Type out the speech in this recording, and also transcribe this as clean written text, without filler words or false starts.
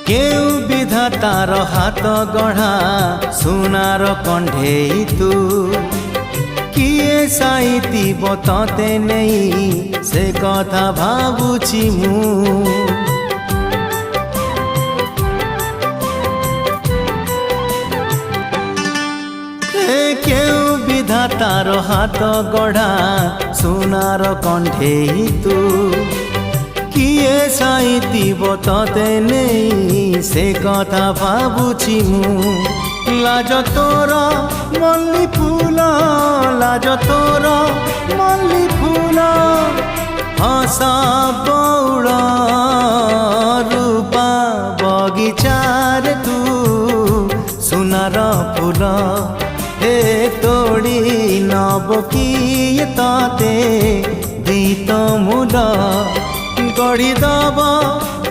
केउ विधातार हाथ गढ़ा सुनार कंढेई तू किए साइतिब तते नहीं से कथा भाबुछि मु केउ विधातार हाथ गढ़ा सुनार कंढेई तू किए साइतिब तते नहीं से कथा भाबुछि मु लाज तोर मल्ली फूल लाज तोर मल्ली फूल हसा बौड़ रूपा बगीचार तू सुनार फूल हे तोड़ी नब किए तते दीत मूल गढ़ी दब